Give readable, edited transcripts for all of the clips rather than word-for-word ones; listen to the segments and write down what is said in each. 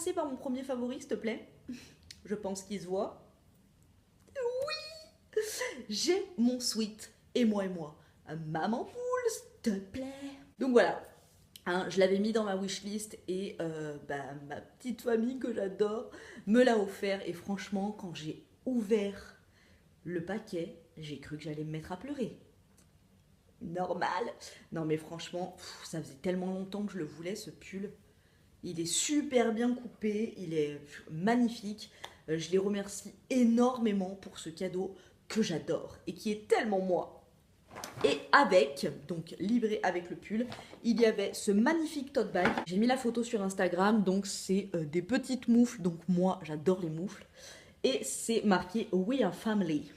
commencer par mon premier favori, s'il te plaît? Je pense qu'il se voit. Oui! J'ai mon sweat et moi. Maman poule, s'il te plaît. Donc voilà, hein, je l'avais mis dans ma wishlist et ma petite famille que j'adore me l'a offert. Et franchement, quand j'ai ouvert le paquet, j'ai cru que j'allais me mettre à pleurer. Normal. Non mais franchement, ça faisait tellement longtemps que je le voulais, ce pull. Il est super bien coupé, il est magnifique. Je les remercie énormément pour ce cadeau que j'adore et qui est tellement moi. Et avec, donc livré avec le pull, il y avait ce magnifique tote bag. J'ai mis la photo sur Instagram, donc c'est des petites moufles. Donc moi, j'adore les moufles. Et c'est marqué We Are Family.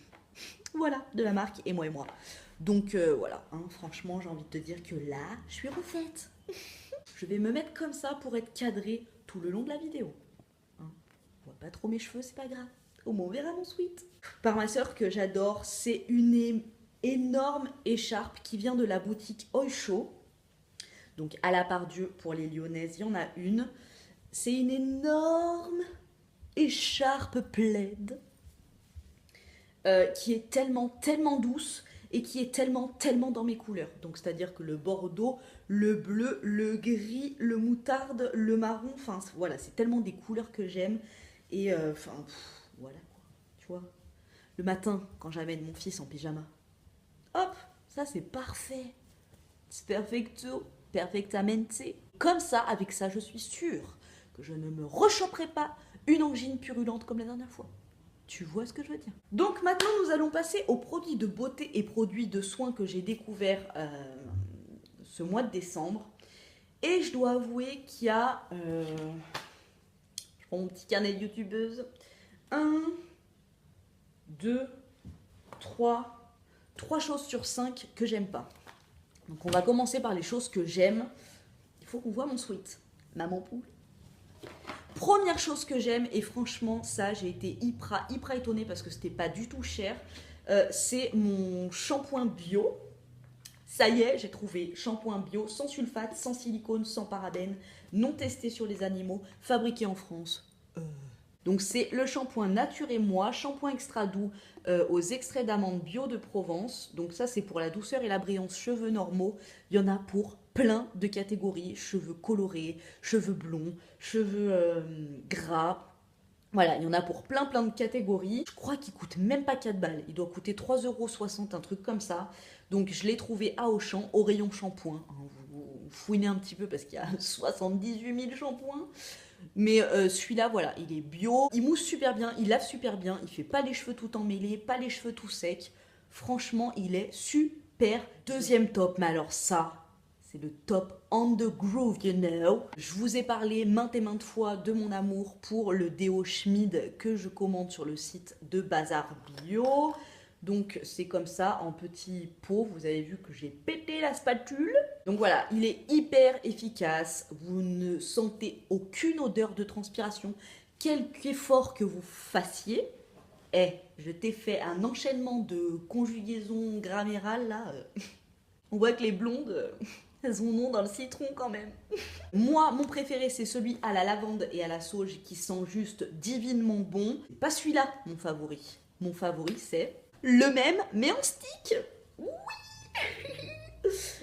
Voilà, de la marque et moi. Donc voilà, hein, franchement, j'ai envie de te dire que là, je suis refaite. Je vais me mettre comme ça pour être cadrée tout le long de la vidéo. Hein, on voit pas trop mes cheveux, c'est pas grave. Au moins, on verra mon sweat. Par ma soeur que j'adore, c'est une énorme écharpe qui vient de la boutique Oysho. Donc à la Part-Dieu, pour les Lyonnaises, il y en a une. C'est une énorme écharpe plaid qui est tellement douce et qui est tellement dans mes couleurs. Donc c'est-à-dire que le bordeaux, le bleu, le gris, le moutarde, le marron, enfin voilà, c'est tellement des couleurs que j'aime. Et voilà quoi, tu vois. Le matin, quand j'amène mon fils en pyjama, hop, ça c'est parfait. C'est perfecto, perfectamente. Comme ça, avec ça, je suis sûre que je ne me rechoperai pas une angine purulente comme la dernière fois. Tu vois ce que je veux dire? Donc maintenant, nous allons passer aux produits de beauté et produits de soins que j'ai découverts ce mois de décembre. Et je dois avouer qu'il y a... je prends mon petit carnet de youtubeuse. 1, 2, 3 choses sur 5 que j'aime pas. Donc on va commencer par les choses que j'aime. Il faut qu'on voit mon sweat. Maman poule. Première chose que j'aime, et franchement, ça, j'ai été hyper étonnée parce que c'était pas du tout cher, c'est mon shampoing bio. Ça y est, j'ai trouvé shampoing bio, sans sulfate, sans silicone, sans parabènes, non testé sur les animaux, fabriqué en France. Donc c'est le shampoing Nature et Moi, shampoing extra doux aux extraits d'amandes bio de Provence. Donc ça c'est pour la douceur et la brillance cheveux normaux. Il y en a pour plein de catégories, cheveux colorés, cheveux blonds, cheveux gras. Voilà, il y en a pour plein de catégories. Je crois qu'il coûte même pas 4 balles. Il doit coûter 3,60 €, un truc comme ça. Donc je l'ai trouvé à Auchan, au rayon shampoing. Vous fouinez un petit peu parce qu'il y a 78 000 shampoings. Mais celui-là, voilà, il est bio, il mousse super bien, il lave super bien, il fait pas les cheveux tout emmêlés, pas les cheveux tout secs. Franchement, il est super. Deuxième top, mais alors ça, c'est le top on the groove, you know. Je vous ai parlé maintes et maintes fois de mon amour pour le déo Schmid que je commande sur le site de Bazar Bio. Donc c'est comme ça, en petit pot, vous avez vu que j'ai pété la spatule. Donc voilà, il est hyper efficace, vous ne sentez aucune odeur de transpiration, quelque effort que vous fassiez. Je t'ai fait un enchaînement de conjugaisons grammérales là. On voit que les blondes, elles ont nom dans le citron quand même. Moi, mon préféré, c'est celui à la lavande et à la sauge qui sent juste divinement bon. C'est pas celui-là, mon favori. Mon favori, c'est le même, mais en stick. Oui.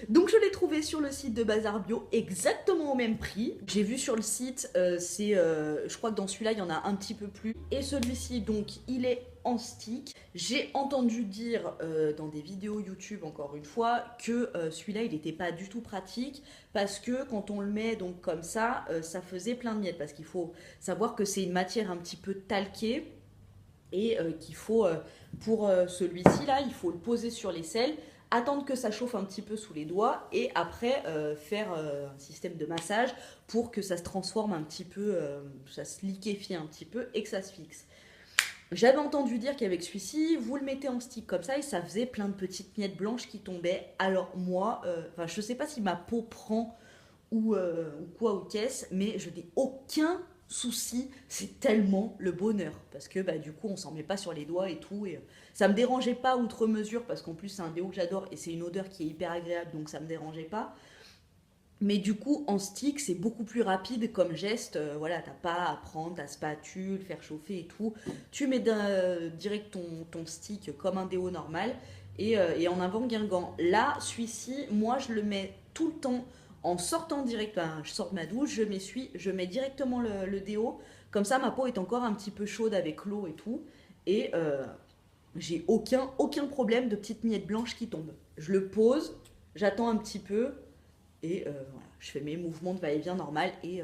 Donc je l'ai trouvé sur le site de Bazar Bio exactement au même prix. J'ai vu sur le site, je crois que dans celui-là il y en a un petit peu plus. Et celui-ci donc il est en stick. J'ai entendu dire dans des vidéos YouTube encore une fois que celui-là il n'était pas du tout pratique parce que quand on le met donc comme ça, ça faisait plein de miettes parce qu'il faut savoir que c'est une matière un petit peu talquée et qu'il faut pour celui-ci là il faut le poser sur l'aisselle, attendre que ça chauffe un petit peu sous les doigts et après faire un système de massage pour que ça se transforme un petit peu, ça se liquéfie un petit peu et que ça se fixe. J'avais entendu dire qu'avec celui-ci, vous le mettez en stick comme ça et ça faisait plein de petites miettes blanches qui tombaient. Alors moi, je sais pas si ma peau prend ou quoi ou qu'est-ce, mais je n'ai aucun souci, c'est tellement le bonheur parce que du coup on s'en met pas sur les doigts et tout et ça me dérangeait pas outre mesure parce qu'en plus c'est un déo que j'adore et c'est une odeur qui est hyper agréable donc ça me dérangeait pas, Mais du coup, en stick, c'est beaucoup plus rapide comme geste. Voilà, t'as pas à prendre ta spatule, faire chauffer et tout. Tu mets direct ton stick comme un déo normal et en avant Guingamp. Là, celui-ci, moi, je le mets tout le temps en sortant direct. Ben, je sors de ma douche, je m'essuie, je mets directement le déo. Comme ça, ma peau est encore un petit peu chaude avec l'eau et tout. Et j'ai aucun problème de petites miettes blanches qui tombent. Je le pose, j'attends un petit peu et voilà, je fais mes mouvements de va-et-vient normal et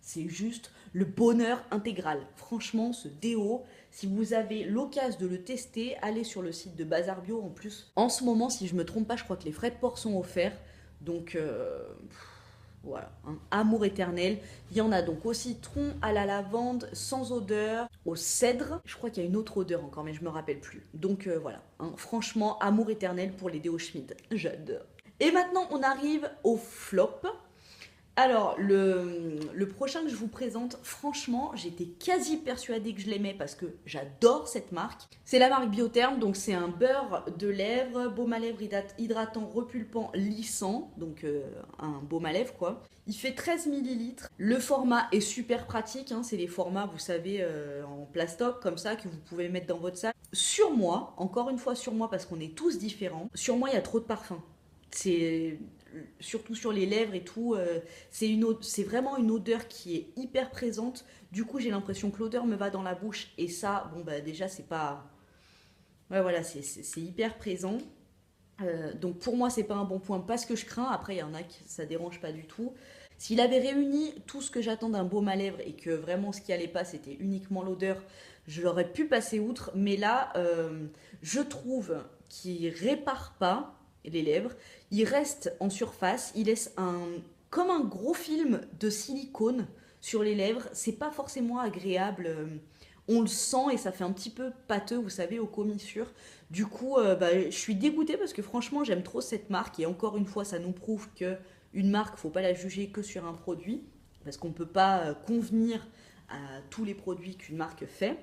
c'est juste le bonheur intégral. Franchement, ce déo, si vous avez l'occasion de le tester, allez sur le site de Bazar Bio en plus. En ce moment, si je me trompe pas, je crois que les frais de port sont offerts. Donc voilà, hein, amour éternel. Il y en a donc au citron, à la lavande, sans odeur, au cèdre. Je crois qu'il y a une autre odeur encore, mais je me rappelle plus. Donc voilà, hein, franchement, amour éternel pour les déos Schmidt. J'adore. Et maintenant, on arrive au flop. Alors, le prochain que je vous présente, franchement, j'étais quasi persuadée que je l'aimais parce que j'adore cette marque. C'est la marque Biotherm, donc c'est un beurre de lèvres, baume à lèvres hydratant, repulpant, lissant, donc un baume à lèvres quoi. Il fait 13 millilitres. Le format est super pratique, hein, c'est les formats, vous savez, en plastoc comme ça que vous pouvez mettre dans votre sac. Sur moi, encore une fois sur moi parce qu'on est tous différents, sur moi il y a trop de parfum. C'est surtout sur les lèvres et tout, c'est vraiment une odeur qui est hyper présente. Du coup, j'ai l'impression que l'odeur me va dans la bouche et ça, bon bah déjà c'est pas, ouais voilà, c'est hyper présent. Donc pour moi, c'est pas un bon point parce que je crains. Après, il y en a qui ça dérange pas du tout. S'il avait réuni tout ce que j'attends d'un baume à lèvres et que vraiment ce qui allait pas, c'était uniquement l'odeur, je l'aurais pu passer outre. Mais là, je trouve qu'il répare pas les lèvres. Il reste en surface. Il laisse comme un gros film de silicone sur les lèvres. C'est pas forcément agréable. On le sent et ça fait un petit peu pâteux, vous savez, aux commissures. Du coup, bah, je suis dégoûtée parce que franchement, j'aime trop cette marque. Et encore une fois, ça nous prouve que une marque, faut pas la juger que sur un produit. Parce qu'on ne peut pas convenir à tous les produits qu'une marque fait.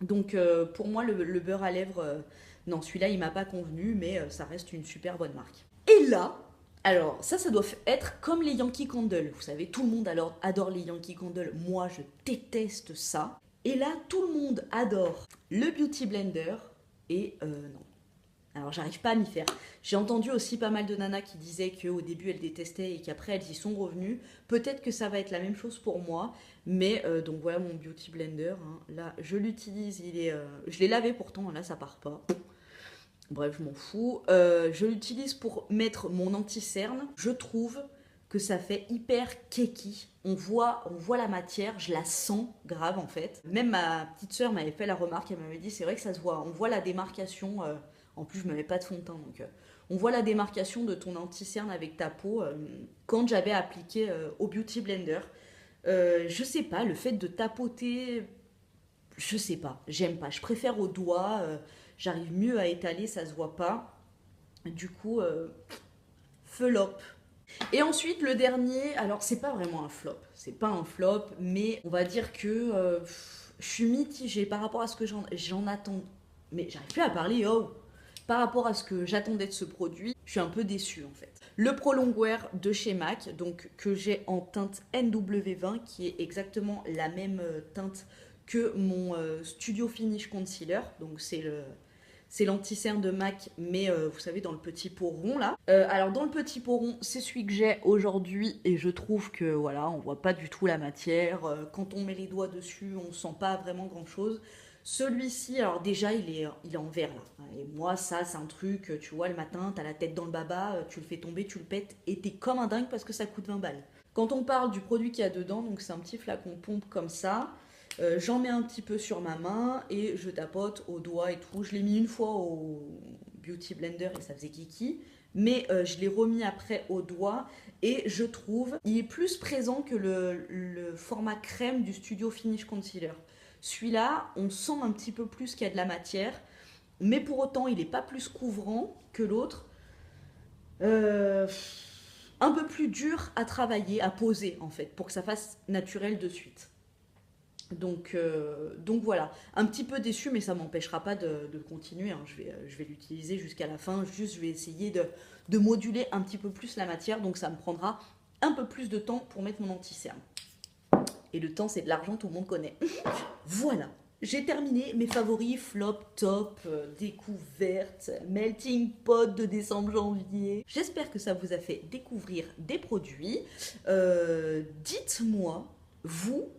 Donc pour moi, le beurre à lèvres, non, celui-là, il m'a pas convenu, mais ça reste une super bonne marque. Et là, alors ça doit être comme les Yankee Candle. Vous savez, tout le monde alors adore les Yankee Candle. Moi, je déteste ça. Et là, tout le monde adore le Beauty Blender. Et non. Alors, j'arrive pas à m'y faire. J'ai entendu aussi pas mal de nanas qui disaient qu'au début, elles détestaient et qu'après, elles y sont revenues. Peut-être que ça va être la même chose pour moi. Mais donc voilà mon Beauty Blender. Hein. Là, je l'utilise. Je l'ai lavé pourtant. Là, ça part pas. Bref, je m'en fous. Je l'utilise pour mettre mon anti-cerne. Je trouve que ça fait hyper keki. On voit la matière, je la sens grave en fait. Même ma petite sœur m'avait fait la remarque, elle m'avait dit c'est vrai que ça se voit. On voit la démarcation. En plus, je ne mets pas de fond de teint, donc on voit la démarcation de ton anti-cerne avec ta peau quand j'avais appliqué au Beauty Blender. Je sais pas, le fait de tapoter, je sais pas, j'aime pas. Je préfère au doigt, j'arrive mieux à étaler, ça se voit pas. Du coup, flop. Et ensuite, le dernier, alors c'est pas vraiment un flop, c'est pas un flop, mais on va dire que je suis mitigée par rapport à ce que j'en attends. Mais j'arrive plus à parler, oh! Par rapport à ce que j'attendais de ce produit, je suis un peu déçue en fait. Le Prolongwear de chez MAC, donc que j'ai en teinte NW20, qui est exactement la même teinte que mon Studio Finish Concealer. Donc c'est l'anti-cerne de MAC, mais vous savez, dans le petit pot rond là. Alors dans le petit pot rond, c'est celui que j'ai aujourd'hui et je trouve que voilà, on voit pas du tout la matière. Quand on met les doigts dessus, on sent pas vraiment grand chose. Celui-ci, alors déjà, il est en verre là. Et moi, ça, c'est un truc, tu vois, le matin, t'as la tête dans le baba, tu le fais tomber, tu le pètes et t'es comme un dingue parce que ça coûte 20 balles. Quand on parle du produit qu'il y a dedans, donc c'est un petit flacon pompe comme ça. J'en mets un petit peu sur ma main et je tapote au doigt et tout. Je l'ai mis une fois au Beauty Blender et ça faisait kiki. Mais je l'ai remis après au doigt et je trouve il est plus présent que le format crème du Studio Finish Concealer. Celui-là, on sent un petit peu plus qu'il y a de la matière, mais pour autant, il n'est pas plus couvrant que l'autre. Un peu plus dur à travailler, à poser en fait, pour que ça fasse naturel de suite. Donc voilà, un petit peu déçu, mais ça ne m'empêchera pas de continuer. Hein. Je vais l'utiliser jusqu'à la fin. Juste, je vais essayer de moduler un petit peu plus la matière. Donc ça me prendra un peu plus de temps pour mettre mon anti-cerne. Et le temps, c'est de l'argent, tout le monde connaît. Voilà, j'ai terminé mes favoris, flop, top, découverte, melting pot de décembre-janvier. J'espère que ça vous a fait découvrir des produits. Dites-moi, vous,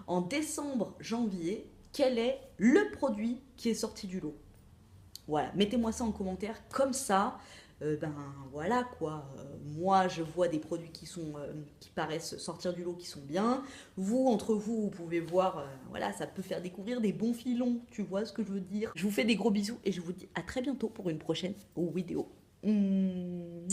en décembre-janvier, quel est le produit qui est sorti du lot? Voilà, mettez-moi ça en commentaire, comme ça, ben voilà quoi. Moi, je vois des produits qui paraissent sortir du lot, qui sont bien. Vous, entre vous, vous pouvez voir, voilà, ça peut faire découvrir des bons filons, tu vois ce que je veux dire. Je vous fais des gros bisous et je vous dis à très bientôt pour une prochaine vidéo. Mmh.